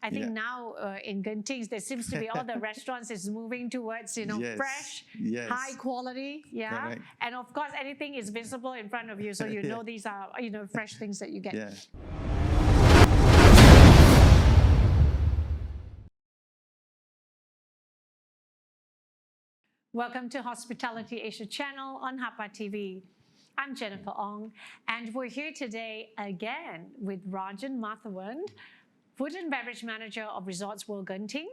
I think now in Genting, there seems to be all the restaurants is moving towards, fresh, high quality. Yeah. Correct. And of course, anything is visible in front of you. So you know these are, fresh things that you get. Yeah. Welcome to Hospitality Asia channel on HAPA TV. I'm Jennifer Ong, and we're here today again with Rajan Mathawan, Food and Beverage Manager of Resorts World Genting.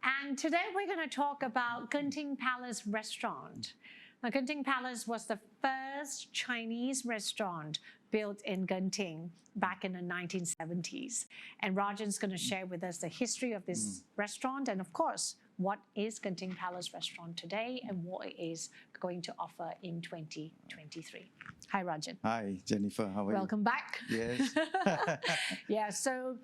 And today we're going to talk about Genting Palace Restaurant. Now, Genting Palace was the first Chinese restaurant built in Genting back in the 1970s. And Rajan's going to share with us the history of this restaurant and, of course, what is Genting Palace Restaurant today and what it is going to offer in 2023. Hi, Rajan. Hi, Jennifer. How are you? Welcome back. Yes. Yeah, so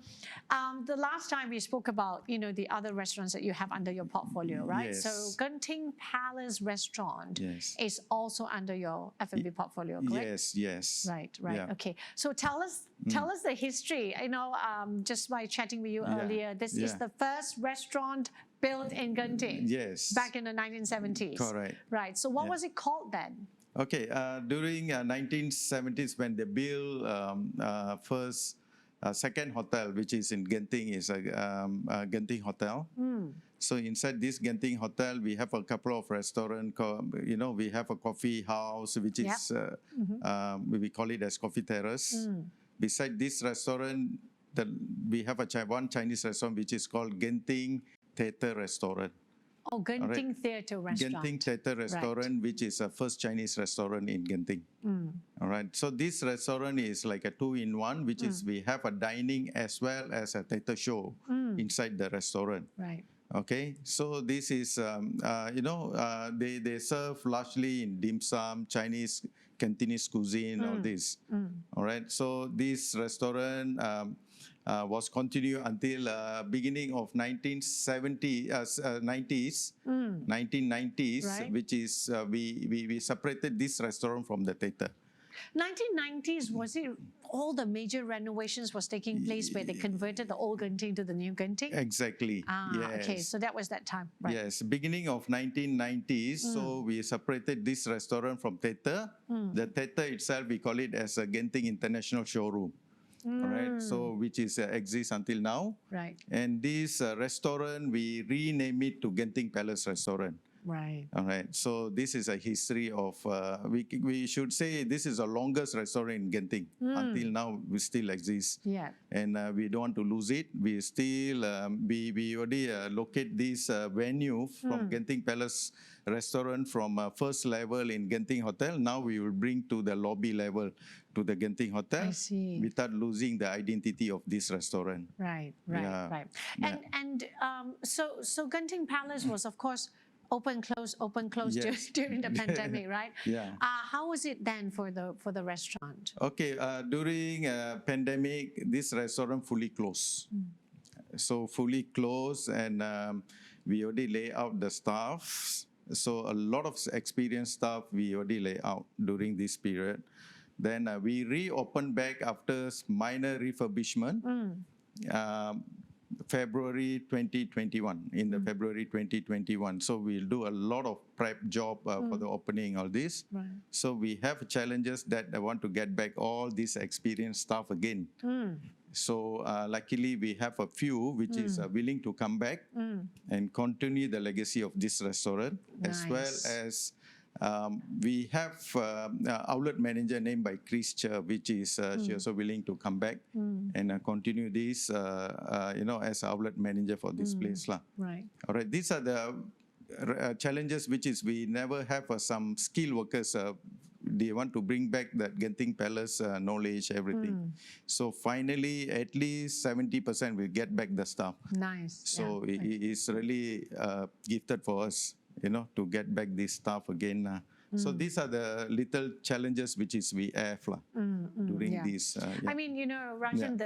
the last time we spoke about, the other restaurants that you have under your portfolio, right? Yes. So Genting Palace Restaurant is also under your F&B portfolio, correct? Yes. Right. Yeah. Okay. So tell us the history. Just by chatting with you earlier, this is the first restaurant built in Genting. Yes. Back in the 1970s. Correct. Right. So what was it called then? Okay. During 1970s, when they built second hotel, which is in Genting, is a Genting Hotel. So inside this Genting Hotel, we have a couple of restaurants. We have a coffee house, which is we call it as Coffee Terrace. Beside this restaurant, we have one Chinese restaurant, which is called Genting Theatre Restaurant. Oh, Genting Theatre Restaurant. Genting Theatre Restaurant, which is the first Chinese restaurant in Genting. All right. So this restaurant is like a two-in-one, which is we have a dining as well as a theatre show inside the restaurant. Right. Okay. So this is, they serve largely in dim sum, Chinese, Cantonese cuisine, all this. All right. So this restaurant was continued until beginning of 1990s, Right. which is we separated this restaurant from the theatre. 1990s, was it all the major renovations was taking place where they converted the old Genting to the new Genting? Exactly. Yes. Okay, so that was that time, right? Yes, beginning of 1990s, so we separated this restaurant from theatre. The theatre itself, we call it as a Genting International Showroom. All right, so which is exists until now. Right. And this restaurant, we rename it to Genting Palace Restaurant. Right. All right, so this is a history of, we should say this is the longest restaurant in Genting. Until now, we still exist. Yeah. And we don't want to lose it. We still, we already locate this venue from Genting Palace Restaurant from first level in Genting Hotel. Now we will bring to the lobby level to the Genting Hotel. I see. Without losing the identity of this restaurant. Right. Yeah. And so Genting Palace was, of course, open close Yes. during the pandemic, right? Yeah. How was it then for the restaurant? Okay, during pandemic, this restaurant fully closed. So fully closed, and we already lay out the staff. So a lot of experienced staff we already lay out during this period. Then we reopened back after minor refurbishment. February 2021, in the February 2021. So we'll do a lot of prep job for the opening, all this. Right. So we have challenges that I want to get back all this experienced staff again. So luckily we have a few which is willing to come back and continue the legacy of this restaurant, as well as we have outlet manager named by Chris Cher, which is she also willing to come back and continue this, as outlet manager for this place, lah. Right. All right, these are the challenges which is we never have some skilled workers. They want to bring back that Genting Palace knowledge, everything. So finally, at least 70% will get back the staff. Nice. So it's really gifted for us, to get back this staff again. So these are the little challenges which is we have during this. I mean, Rajan,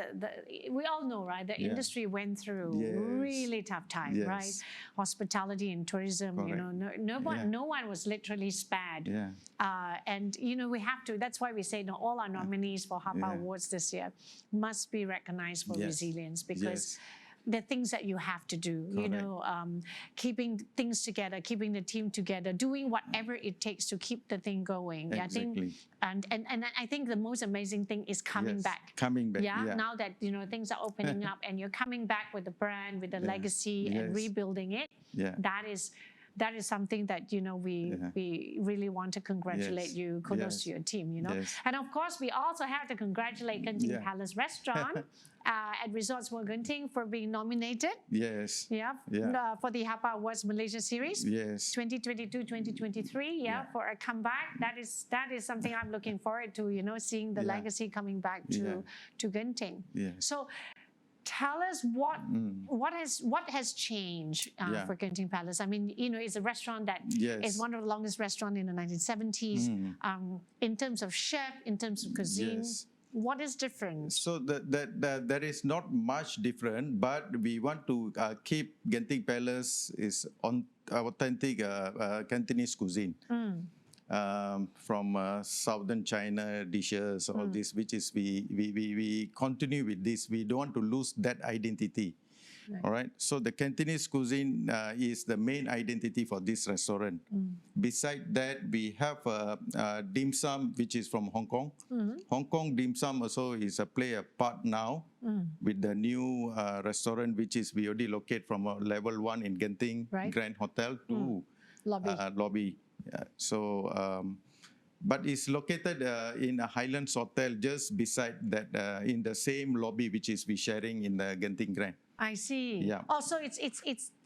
we all know, right? The industry went through really tough time, right? Hospitality and tourism, no one was literally spared. And we have to. That's why we say all our nominees for HAPA Awards this year must be recognized for resilience, because the things that you have to do, you Correct. know, keeping things together, keeping the team together, doing whatever it takes to keep the thing going. I think, Exactly. and I think the most amazing thing is coming Yes, back. coming back. Yeah, Yeah. now that you know things are opening up and you're coming back with the brand, with the Yeah. legacy, and Yes. rebuilding it. Yeah. That is something that you know we really want to congratulate Yes. you. Kudos Yes. to your team. You know, Yes. and of course we also have to congratulate Genting Yeah. Palace Restaurant at Resorts World Genting for being nominated. Yes. Yeah, Yeah. for the HAPA Awards Malaysia series. Yes. 2022-2023, Yeah. for a comeback. That is something I'm looking forward to, you know, seeing the Yeah. legacy coming back Yeah. to Genting. Yeah. So tell us what has changed Yeah. for Genting Palace. I mean, you know, it's a restaurant that Yes. is one of the longest restaurants in the 1970s. In terms of chef, in terms of cuisine, Yes. what is different? So there is not much different, but we want to keep Genting Palace is on authentic Cantonese cuisine. From southern China dishes, all this, which is we continue with this. We don't want to lose that identity. Right. All right. So the Cantonese cuisine is the main identity for this restaurant. Beside that, we have dim sum, which is from Hong Kong. Hong Kong dim sum also is play a part now with the new restaurant, which is we already locate from level 1 in Genting Right. Grand Hotel to Lobby. lobby. But it's located in a Highlands Hotel just beside that, in the same lobby which is we sharing in the Genting Grand. I see. Yeah. Also, it's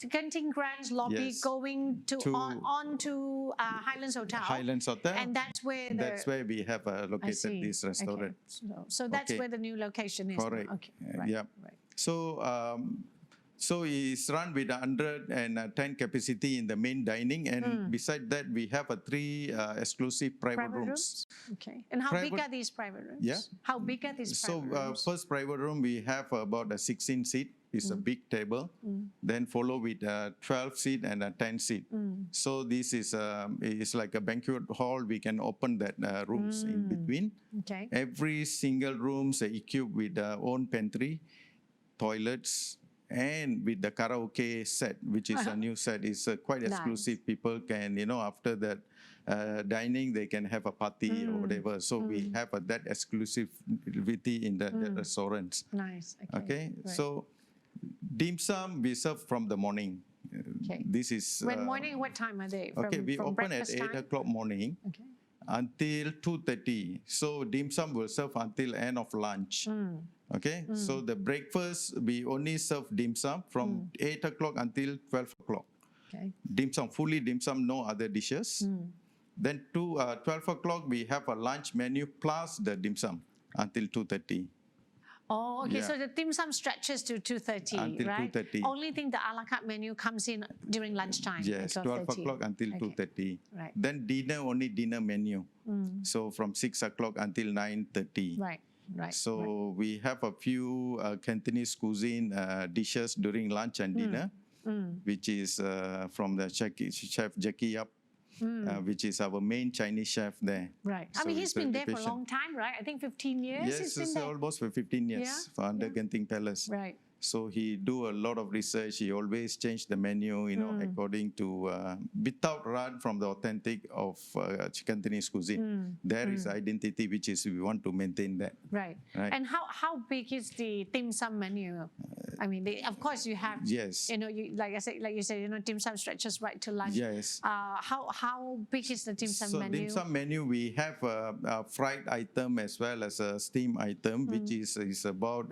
Genting Grand's lobby Yes. going to on to Highlands Hotel. Highlands Hotel. And that's where we have I located see. this restaurant. Okay. So that's Okay. where the new location is. now. Correct. Okay. Right. Yeah. Right. So it's run with 110 capacity in the main dining, and beside that we have 3 exclusive private rooms. Okay. And how big Private- are these private rooms? Yeah. How big are these So private rooms? first private room we have about a 16 seat. It's a big table. Then follow with a 12 seat and a 10 seat. So this is like a banquet hall. We can open that rooms in between. Okay. Every single room is equipped with their own pantry, toilets, and with the karaoke set, which is a new set. It's quite Nice. exclusive. People can, after that dining, they can have a party or whatever. So we have that exclusivity in the restaurants. Nice. Okay, Right. so dim sum we serve from the morning. Okay. This is When morning, what time are they? okay. We from open at breakfast 8 time? o'clock morning Okay. until 2:30. So dim sum will serve until end of lunch. Okay, so the breakfast we only serve dim sum from 8 o'clock until 12 o'clock. Okay. Dim sum, fully dim sum, no other dishes. Then 12 o'clock we have a lunch menu plus the dim sum until 2:30. Oh, okay. Yeah. So the dim sum stretches to 2:30, Until right? 2:30. Only thing the a la carte menu comes in during lunchtime. Yes, at 12 12:30. o'clock until Okay. 2:30. Right. Then dinner, only dinner menu. So from 6 o'clock until 9:30. Right. Right. So we have a few Cantonese cuisine dishes during lunch and dinner, which is from the chef Jackie Yap, which is our main Chinese chef there. Right. I So mean, he's his been there for a reputation- long time, right? I think 15 years Yes, he's been it's there. almost for 15 years Yeah, for under yeah. Genting Palace. Right. So he do a lot of research. He always change the menu, according to without run from the authentic of Cantonese cuisine. There is identity which is we want to maintain that. Right. Right. And how big is the dim sum menu? I mean, of course you have. Yes. Like you said, dim sum stretches right to lunch. Yes. How big is the dim sum So menu? dim sum menu, we have a fried item as well as a steam item, which is about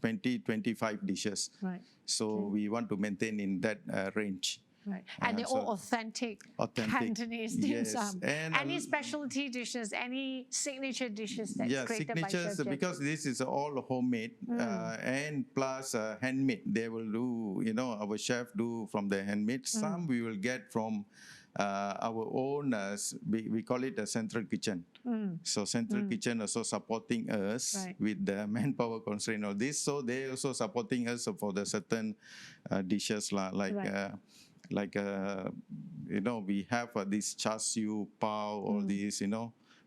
20-25 dishes. Right. So we want to maintain in that range. Right. And they're all authentic Cantonese dim Yes. sum. And Any specialty dishes, any signature dishes that's yeah, created by signatures, Chef because Jackie? this is all homemade and plus handmade. They will do, our chef do from the handmade. Some we will get from our own, we call it a central kitchen. So central kitchen also supporting us Right. with the manpower constraint of this. So they also supporting us for the certain dishes like. Right. We have this char siu, pao, all these,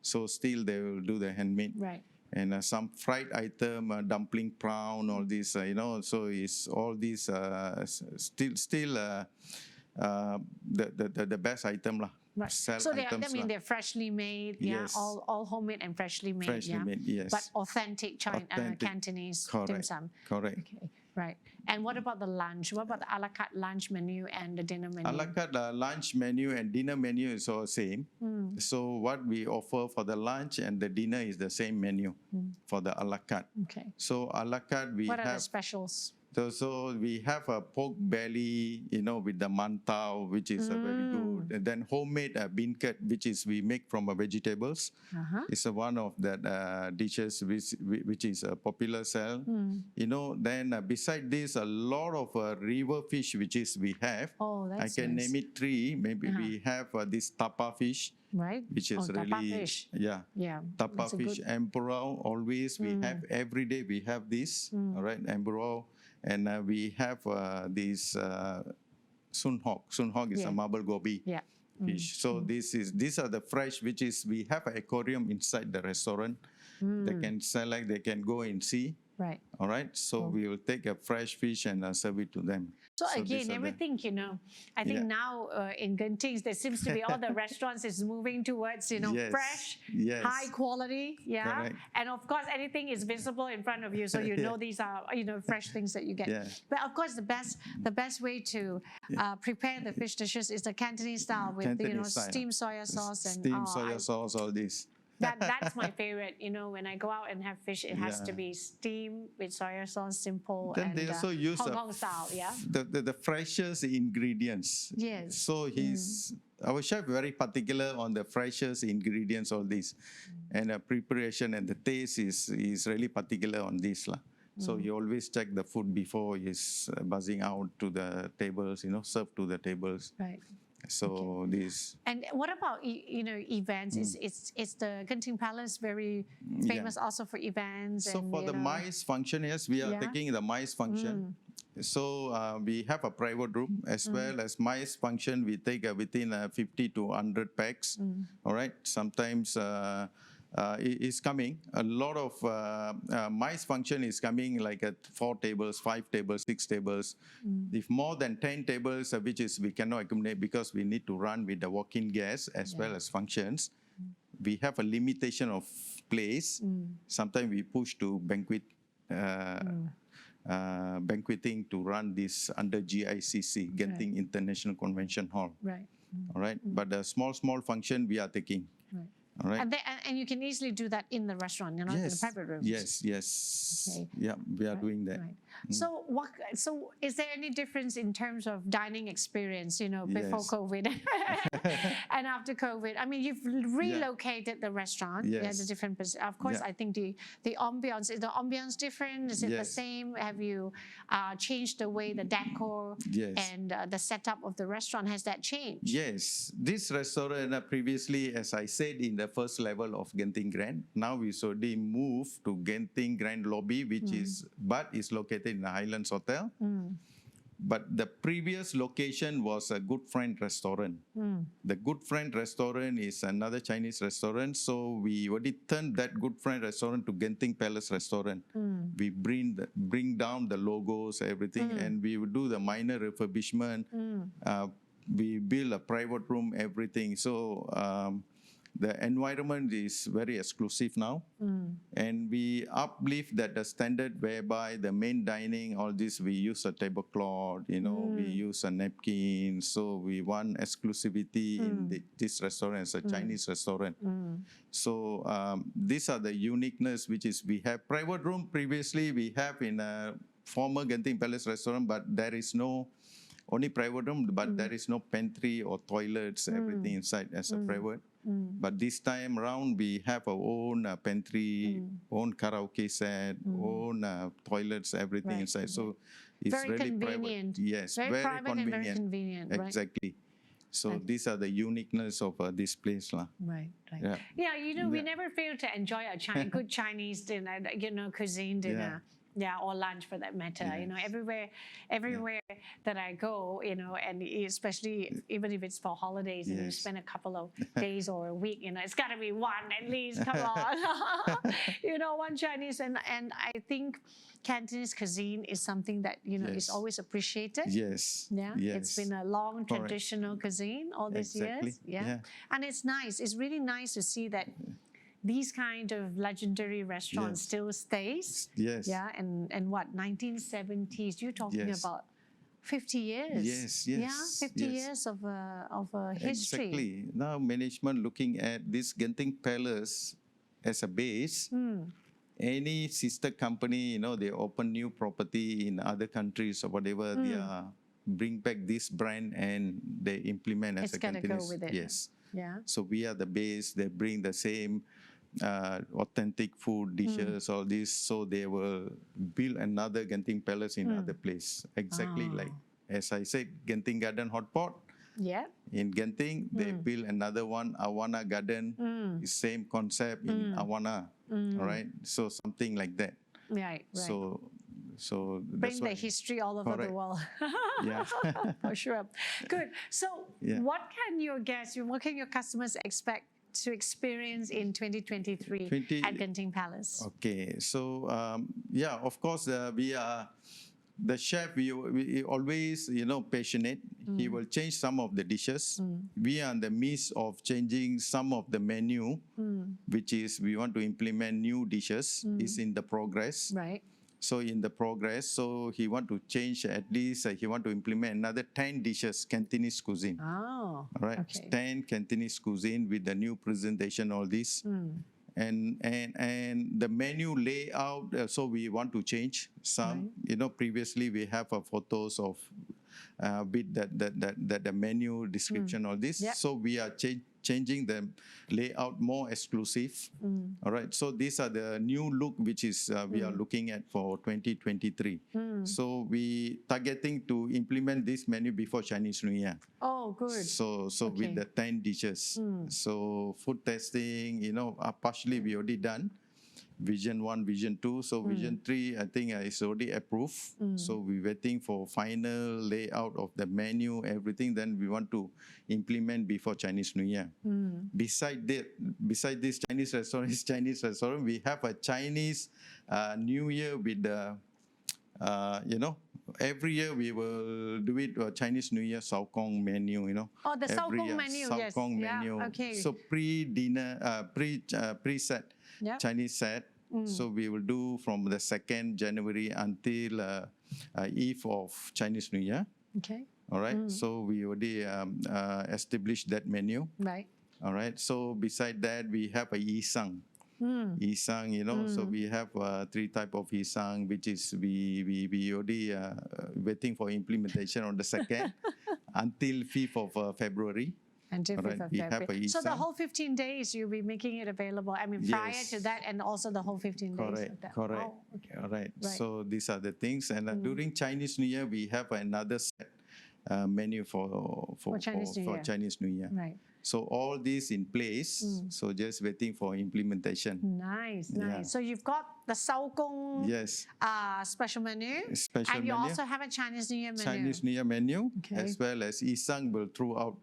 so still they will do the handmade. Right. and some fried item, dumpling, prawn, all this, so it's all these still the best item lah. Right. Sell So I items mean, lah. they're freshly made, Yes. all homemade and freshly made, Freshly made, yes. But authentic Authentic. Cantonese dim Correct. sum. Correct. Okay, right. And what about the lunch? What about the a la carte lunch menu and the dinner menu? A la carte lunch menu and dinner menu is all same. So what we offer for the lunch and the dinner is the same menu for the a la carte. Okay. So a la carte we What are the have. specials? So we have a pork belly, with the mantau, which is very good. And then homemade beancurd, which is we make from vegetables. It's one of that dishes which is a popular sell. Then beside this, a lot of river fish which is we have. Oh, I that's can nice. name it 3. Maybe we have this tapa fish. Right. Which is tapa really fish. Yeah. Tapa that's a fish, good- emperor. Always we have every day we have this. All right, emperor, and we have this sun hog. Sun hog is a marble gobi fish. So these are the fresh, which is we have an aquarium inside the restaurant. They can select. They can go and see. Right. All right. So we will take a fresh fish and serve it to them. So these again, are the- everything, I think now in Genting, there seems to be all the restaurants is moving towards, Yes, fresh, yes. high quality, Correct. and of course, anything is visible in front of you, so you know these are, fresh things that you get. Yeah. But of course, the best way to prepare the fish dishes is the Cantonese style with, Cantonese style. steamed soya sauce and Steamed soya sauce, all this. that's my favorite. When I go out and have fish, it has to be steamed with soya sauce, simple, Then and they also use Hong Kong style, the freshest ingredients. Yes. So our chef very particular on the freshest ingredients, all this, and the preparation and the taste is really particular on this lah. So you always check the food before he's buzzing out to the tables, served to the tables. Right. So this. And what about events? Is the Genting Palace very famous also for events? So for the MICE function, yes, we are taking the MICE function. So we have a private room as well as MICE function. We take within 50 to 100 packs. All right. Sometimes is coming. A lot of MICE function is coming like at 4 tables, 5 tables, 6 tables. If more than 10 tables, which is we cannot accommodate because we need to run with the walk-in guests as well as functions. We have a limitation of place. Sometimes we push to banqueting to run this under GICC, Genting International Convention Hall. Right. All right. But the small function we are taking. Right. All right. And you can easily do that in the restaurant, in the private rooms. Yes. Okay. Yeah, we are doing that. Right. So is there any difference in terms of dining experience, before Yes. COVID and after COVID? I mean, you've relocated the restaurant. Yes. The different, of course, Yeah. I think the ambiance, is the ambiance different? Is it the Yes. same? Have you changed the way the decor Yes. and the setup of the restaurant, has that changed? Yes, this restaurant previously, as I said, in the first level of Genting Grand. Now we already moved to Genting Grand Lobby, which is located in the Highlands Hotel. But the previous location was a Good Friend restaurant. The Good Friend restaurant is another Chinese restaurant. So we already turned that Good Friend restaurant to Genting Palace restaurant. We bring down the logos, everything, and we would do the minor refurbishment. We build a private room, everything. So the environment is very exclusive now, and we uplift that the standard whereby the main dining, all this, we use a tablecloth, we use a napkin. So we want exclusivity in this restaurant as a Chinese restaurant. So these are the uniqueness which is we have private room previously we have in a former Genting Palace restaurant, but there is no only private room, but there is no pantry or toilets, everything inside as a private. But this time around, we have our own pantry, own karaoke set, own toilets, everything inside. So it's Very really convenient. private. Yes, Very private and very convenient. Right? Exactly. So these are the uniqueness of this place, lah. Right. Yeah. We never fail to enjoy a good Chinese dinner, cuisine dinner. Yeah, or lunch for that matter. You know, everywhere that I go, you know, and especially even if it's for holidays and you spend a couple of days or a week, you know, it's got to be one at least. Come on, you know, one Chinese, and I think Cantonese cuisine is something that you know is always appreciated. Yes. Yeah, Yes. it's been a long traditional cuisine all these years. Yeah, and it's nice. It's really nice to see that these kind of legendary restaurants still stays. Yes. Yeah, and what 1970s? You're talking about 50 years. Yes. Yes. Yeah, 50 years of a history. Exactly. Now management looking at this Genting Palace as a base. Any sister company, you know, they open new property in other countries or whatever, they are bring back this brand and they implement as It's a gotta go Cantonese. with it. Yes. Yeah. So we are the base. They bring the same authentic food dishes, all this. So they will build another Genting Palace in other place. Exactly like, as I said, Genting Garden Hot Pot. Yeah. In Genting, they build another one, Awana Garden. Same concept in Awana. All right. So something like that. Right. So Bring the history all over the world. Yeah. For sure. Good. So what can your guests, what can your customers expect to experience in 2023 at Genting Palace? Okay. So yeah, of course, we are the chef. We always, you know, passionate. He will change some of the dishes. We are in the midst of changing some of the menu, which is we want to implement new dishes. Is in the progress. Right. So in the progress, so he want to change at least, he want to implement another 10 dishes, Cantonese cuisine. Oh, all right. Okay. 10 Cantonese cuisine with the new presentation, all this. And the menu layout, so we want to change some. You know, previously we have photos of with the menu description, all this. So we are changing the layout more exclusive. All right. So these are the new look which is we are looking at for 2023. So we targeting to implement this menu before Chinese New Year. Oh, good. So with the 10 dishes. So food testing, you know, partially we already done. Vision 1, Vision 2. So Vision 3, I think is already approved. So we're waiting for final layout of the menu, everything. Then we want to implement before Chinese New Year. Beside this Chinese restaurant, we have a Chinese New Year with the, you know, every year we will do it Chinese New Year Sao Kong menu, you know. Oh, the Sao Kong menu, Sao yes. Kong menu. Yeah, okay. So pre-dinner, pre-set Chinese set. So we will do from the 2nd January until eve of Chinese New Year. Okay. All right. So we already established that menu. Right. All right. So beside that, we have a Yisang. Yisang, you know, so we have 3 type of Yisang, which is we already waiting for implementation on the 2nd until 5th of February. Until 5th of February. So the whole 15 days you'll be making it available. I mean, prior to that, and also the whole 15 days of that. Correct. Oh, okay. All right. So these are the things. And during Chinese New Year, we have another set menu for Chinese New Year. Right. So all this in place. So just waiting for implementation. Nice, nice. Yeah. So you've got the Sao Kong special menu. And you also have a Chinese New Year menu. Chinese New Year menu, as well as Yisang will throughout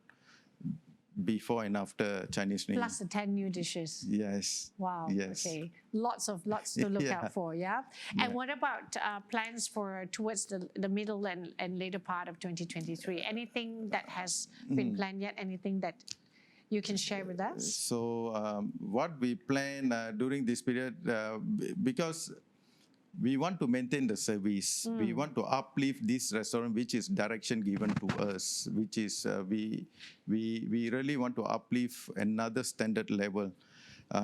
before and after Chinese New Year. Plus the 10 new dishes. Yes. Wow. Yes. Okay. Lots to look out for, yeah? And what about plans for towards the middle and later part of 2023? Anything that has been planned yet? Anything that you can share with us? So what we plan during this period, because we want to maintain the service. We want to uplift this restaurant, which is direction given to us, which is we really want to uplift another standard level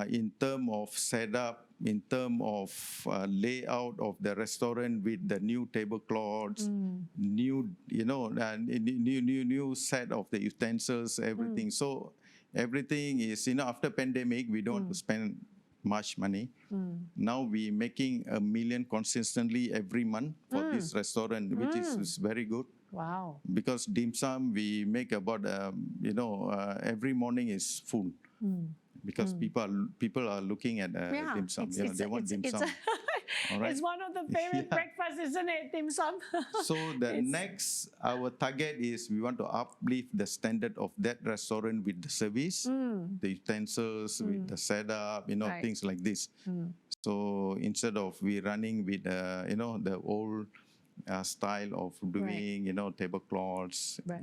in terms of setup, in terms of layout of the restaurant with the new tablecloths, new, you know, new set of the utensils, everything. So everything is, you know, after pandemic, we don't want to spend much money. Now we making $1 million consistently every month for this restaurant, which is very good. Wow. Because dim sum, we make about, you know, every morning is full. Because people are looking at dim sum. You know, they want dim sum. All right. It's one of the favorite breakfasts, isn't it? Dim sum. So the next, our target is we want to uplift the standard of that restaurant with the service, the utensils, with the setup, Right. things like this. So instead of we running with, the old style of doing, tablecloths, Right.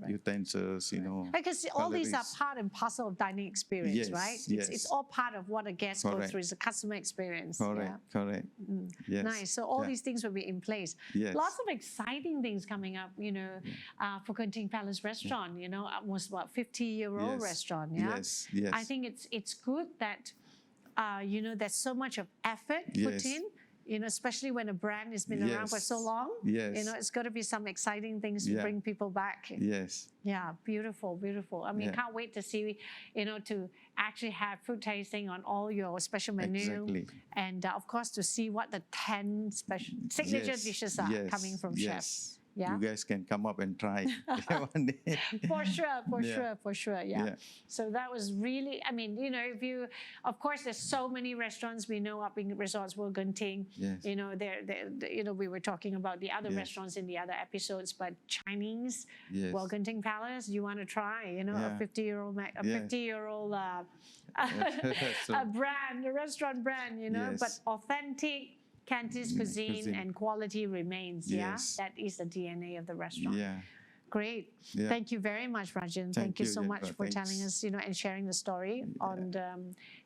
utensils, Because all these are cutleries. part and parcel of dining experience, Yes, right? It's yes. all part of what a guest goes Correct. through. It's a customer experience. Correct, correct. Yes. Nice. So all Yeah. these things will be in place. Yes. Lots of exciting things coming up, for Genting Palace Restaurant, almost what 50-year-old Yes. restaurant. Yeah. Yes, yes. I think it's good that, there's so much of effort put Yes. in. Especially when a brand has been around for so Yes. long. Yes. It's got to be some exciting things to Yeah. bring people back. Yes. Yeah, beautiful, beautiful. I mean, Yeah. can't wait to see, to actually have food tasting on all your special menu. Exactly. And of course, to see what the 10 special signature Yes, dishes are yes, coming from yes. chefs. Yeah. You guys can come up and try one day. For sure, for Yeah. sure, for sure. Yeah. Yeah. So that was really, if you, of course, there's so many restaurants we know up in Resorts World Genting. Yes. We were talking about the other Yes. restaurants in the other episodes, but Chinese, Yes. World Genting Palace, you want to try, a Yeah. 50-year-old, a Yes. 50-year-old So- a brand, a restaurant brand, Yes. but authentic Cantonese cuisine and quality remains. Yes. Yeah, that is the DNA of the restaurant. Yeah. Great. Yeah. Thank you very much, Rajan. Thank you so much Jennifer. for telling us, and sharing the story on the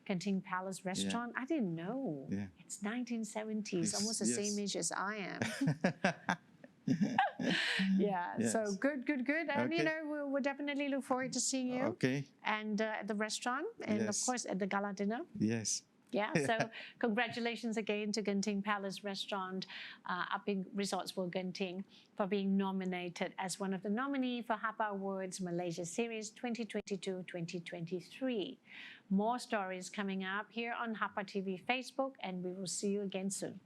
Genting Palace Restaurant. I didn't know. Yeah. It's 1970s, Yes, almost the yes. same age as I am. Yeah. Yes. So good. And, Okay. we'll definitely look forward to seeing you. Okay. And at the restaurant, and of Yes. course at the gala dinner. Yes. Yeah, so congratulations again to Genting Palace Restaurant up in Resorts World Genting for being nominated as one of the nominees for HAPA Awards Malaysia Series 2022-2023. More stories coming up here on HAPA TV Facebook, and we will see you again soon.